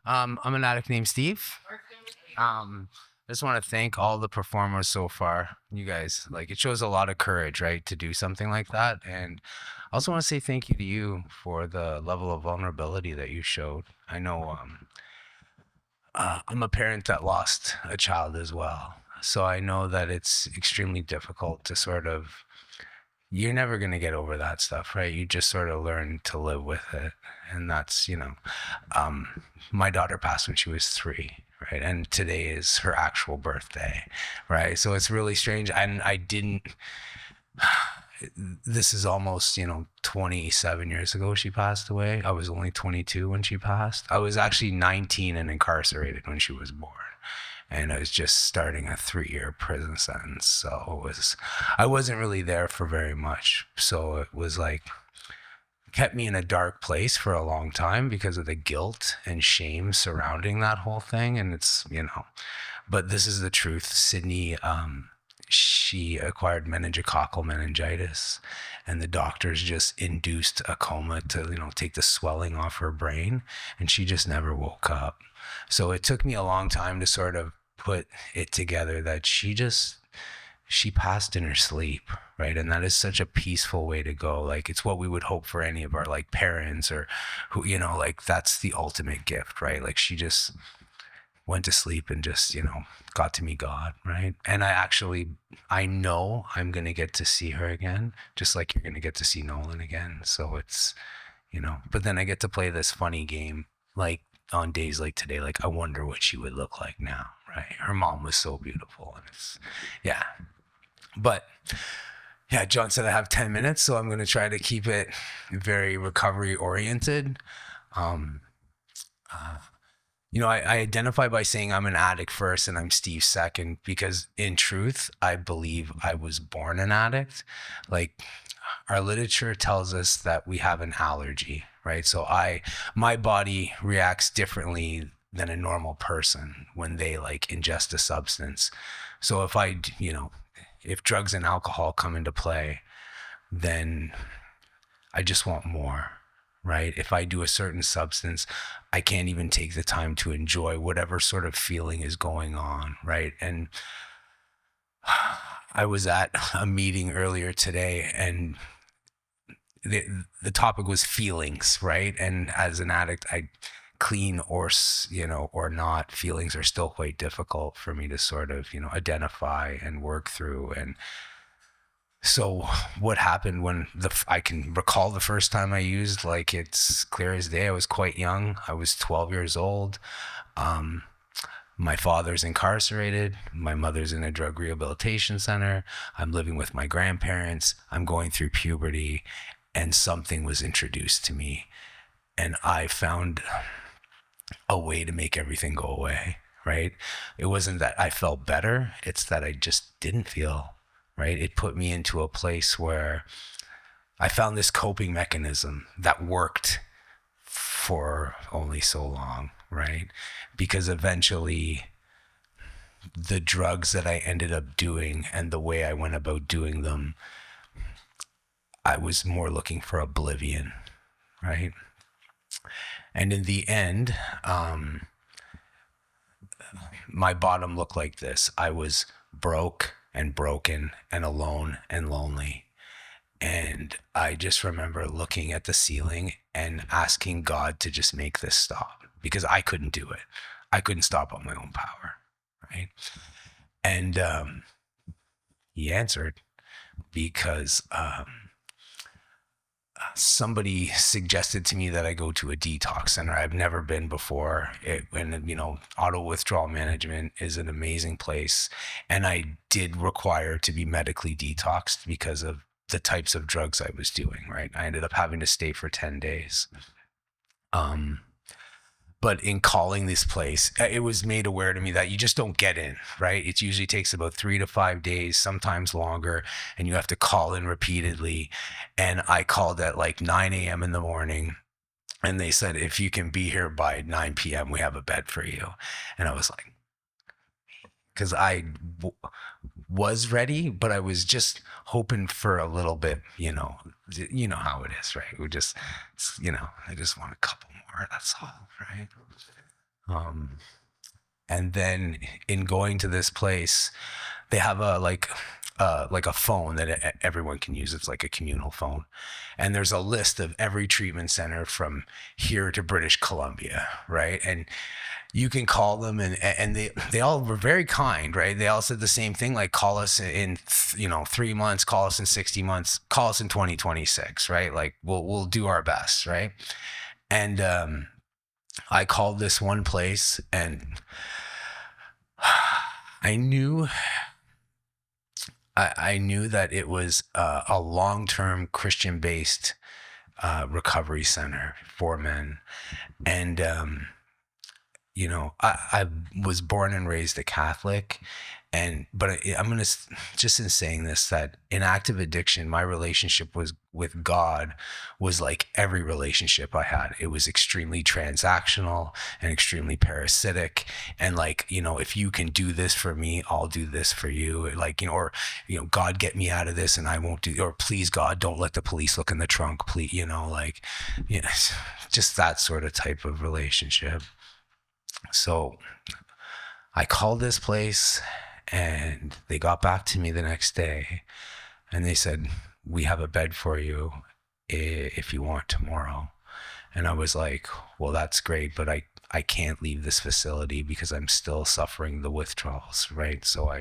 I'm an addict named Steve. I just want to thank all the performers so far. You guys, like, it shows a lot of courage, right, to do something like that. And I also want to say thank you to you for the level of vulnerability that you showed. I know I'm a parent that lost a child as well. So I know that it's extremely difficult to sort of, you're never going to get over that stuff, right? You just sort of learn to live with it. And that's, my daughter passed when she was 3, right? And today is her actual birthday, right? So it's really strange. And I didn't, this is almost, 27 years ago she passed away. I was only 22 when she passed. I was actually 19 and incarcerated when she was born. And I was just starting a 3-year prison sentence. So I wasn't really there for very much. So it was like, kept me in a dark place for a long time because of the guilt and shame surrounding that whole thing. And it's, but this is the truth. Sydney, she acquired meningococcal meningitis, and the doctors just induced a coma to, take the swelling off her brain, and she just never woke up. So it took me a long time to sort of put it together that she passed in her sleep, right? And that is such a peaceful way to go. Like, it's what we would hope for any of our like parents or who, like, that's the ultimate gift, right? Like, she just went to sleep and just, got to meet God, right? And I know I'm going to get to see her again, just like you're going to get to see Nolan again. So it's, but then I get to play this funny game, like on days like today, like I wonder what she would look like now, right? Her mom was so beautiful. And it's, yeah. But yeah, John said I have 10 minutes, so I'm going to try to keep it very recovery oriented. Um, I identify by saying I'm an addict first and I'm Steve second, because in truth, I believe I was born an addict. Like, our literature tells us that we have an allergy, right? So my body reacts differently than a normal person when they like ingest a substance. So if drugs and alcohol come into play, then I just want more, right? If I do a certain substance, I can't even take the time to enjoy whatever sort of feeling is going on, right? And I was at a meeting earlier today, and the topic was feelings, right? And as an addict, I clean or not, feelings are still quite difficult for me to sort of, identify and work through. And so what happened when I can recall the first time I used, like, it's clear as day. I was quite young. I was 12 years old. My father's incarcerated. My mother's in a drug rehabilitation center. I'm living with my grandparents. I'm going through puberty, and something was introduced to me, and I found a way to make everything go away, right? It wasn't that I felt better. It's that I just didn't feel right. It put me into a place where I found this coping mechanism that worked for only so long, right? Because eventually the drugs that I ended up doing and the way I went about doing them, I was more looking for oblivion, right? And in the end, my bottom looked like this. I was broke and broken and alone and lonely. And I just remember looking at the ceiling and asking God to just make this stop, because I couldn't do it. I couldn't stop on my own power, right? And he answered, because somebody suggested to me that I go to a detox center. I've never been before. Auto withdrawal management is an amazing place. And I did require to be medically detoxed because of the types of drugs I was doing, right? I ended up having to stay for 10 days. But in calling this place, it was made aware to me that you just don't get in, right? It usually takes about 3 to 5 days, sometimes longer, and you have to call in repeatedly. And I called at like 9 a.m. in the morning, and they said, if you can be here by 9 p.m., we have a bed for you. And I was like, because was ready, but I was just hoping for a little bit, you know how it is, right? I just want a couple more, that's all, right? Um, and then in going to this place, they have like a phone that everyone can use. It's like a communal phone, and there's a list of every treatment center from here to British Columbia, right? And you can call them, and they all were very kind, right? They all said the same thing, like call us in 3 months, call us in 60 months, call us in 2026, right? Like we'll do our best, right? And I called this one place, and I knew I knew that it was a long-term Christian-based recovery center for men, and I was born and raised a Catholic, but I'm gonna just in saying this, that in active addiction, my relationship was with God was like every relationship I had. It was extremely transactional and extremely parasitic, and like, if you can do this for me, I'll do this for you. Like, or God, get me out of this, and I won't do. Or please, God, don't let the police look in the trunk, please. Like, just that sort of type of relationship. So I called this place, and they got back to me the next day, and they said, we have a bed for you if you want tomorrow. And I was like, well, that's great, but I can't leave this facility because I'm still suffering the withdrawals, right? So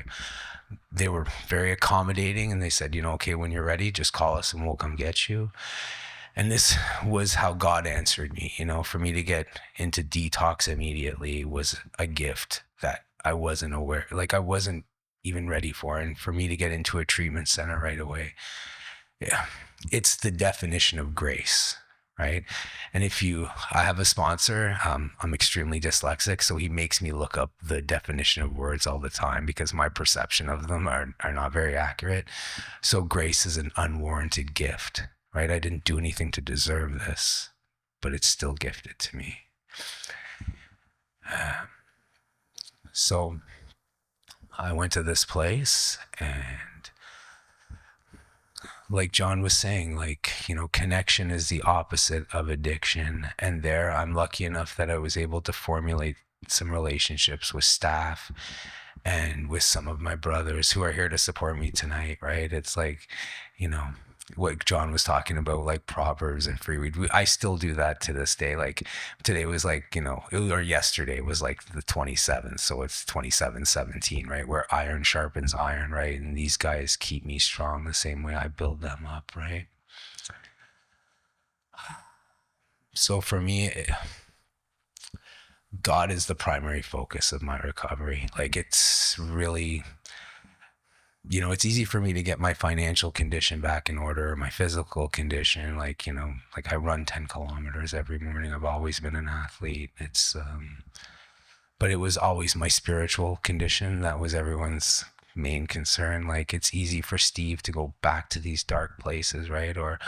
they were very accommodating, and they said, okay, when you're ready, just call us and we'll come get you. And this was how God answered me. For me to get into detox immediately was a gift that I wasn't aware, like I wasn't even ready for. And for me to get into a treatment center right away, yeah, it's the definition of grace, right? And I have a sponsor, I'm extremely dyslexic, so he makes me look up the definition of words all the time because my perception of them are not very accurate. So grace is an unwarranted gift, right? I didn't do anything to deserve this, but it's still gifted to me. So I went to this place, and like John was saying, like, connection is the opposite of addiction. And there, I'm lucky enough that I was able to formulate some relationships with staff and with some of my brothers who are here to support me tonight, right? It's like, what John was talking about, like Proverbs and free weed. I still do that to this day. Like today was like, or yesterday was like the 27th. So it's 27:17, right? Where iron sharpens iron, right? And these guys keep me strong the same way I build them up, right? So for me, God is the primary focus of my recovery. Like it's really, it's easy for me to get my financial condition back in order, my physical condition. Like, like I run 10 kilometers every morning. I've always been an athlete. But it was always my spiritual condition that was everyone's main concern. Like it's easy for Steve to go back to these dark places, right? Or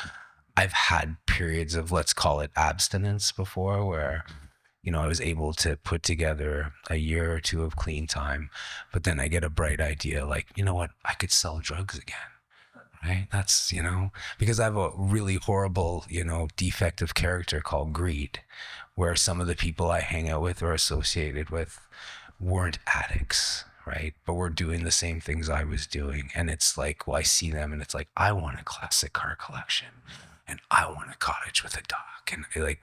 I've had periods of, let's call it abstinence before, where I was able to put together a year or two of clean time, but then I get a bright idea, like, you know what, I could sell drugs again, right? That's, because I have a really horrible, defect of character called greed, where some of the people I hang out with or associated with weren't addicts, right? But we're doing the same things I was doing. And it's like, well, I see them and it's like, I want a classic car collection and I want a cottage with a dock. And like,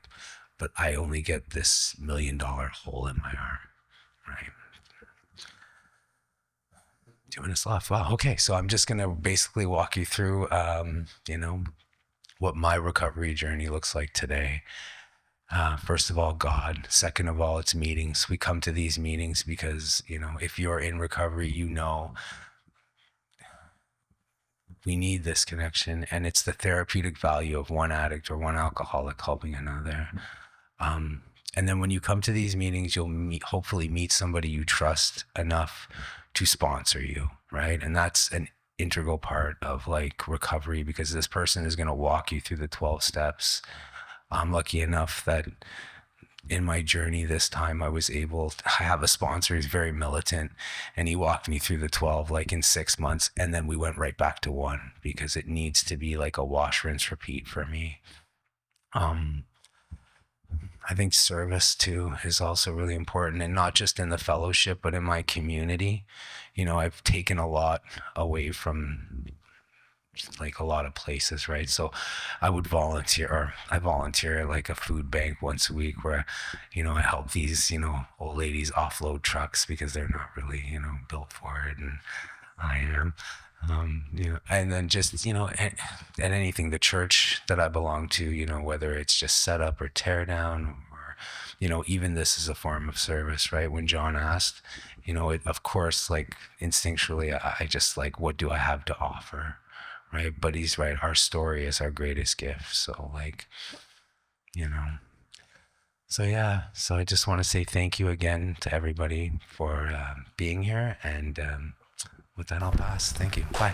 but I only get this $1 million hole in my arm, right? Doing this live. Wow. Okay. So I'm just going to basically walk you through, what my recovery journey looks like today. First of all, God. Second of all, it's meetings. We come to these meetings because, if you're in recovery, we need this connection, and it's the therapeutic value of one addict or one alcoholic helping another. And then when you come to these meetings, you'll hopefully meet somebody you trust enough to sponsor you, right? And that's an integral part of like recovery, because this person is going to walk you through the 12 steps. I'm lucky enough that in my journey this time, I have a sponsor who's very militant, and he walked me through the 12 like in 6 months. And then we went right back to one, because it needs to be like a wash, rinse, repeat for me. I think service too is also really important, and not just in the fellowship, but in my community. I've taken a lot away from like a lot of places, right? So I volunteer at like a food bank once a week where, I help these, old ladies offload trucks because they're not really, built for it. And I am. And then just, at anything, the church that I belong to, whether it's just set up or tear down or, even this is a form of service, right? When John asked, of course, like instinctually, I just like, what do I have to offer? Right. But he's right. Our story is our greatest gift. So like, you know, so yeah. So I just want to say thank you again to everybody for being here. And with that, I'll pass. Thank you. Bye.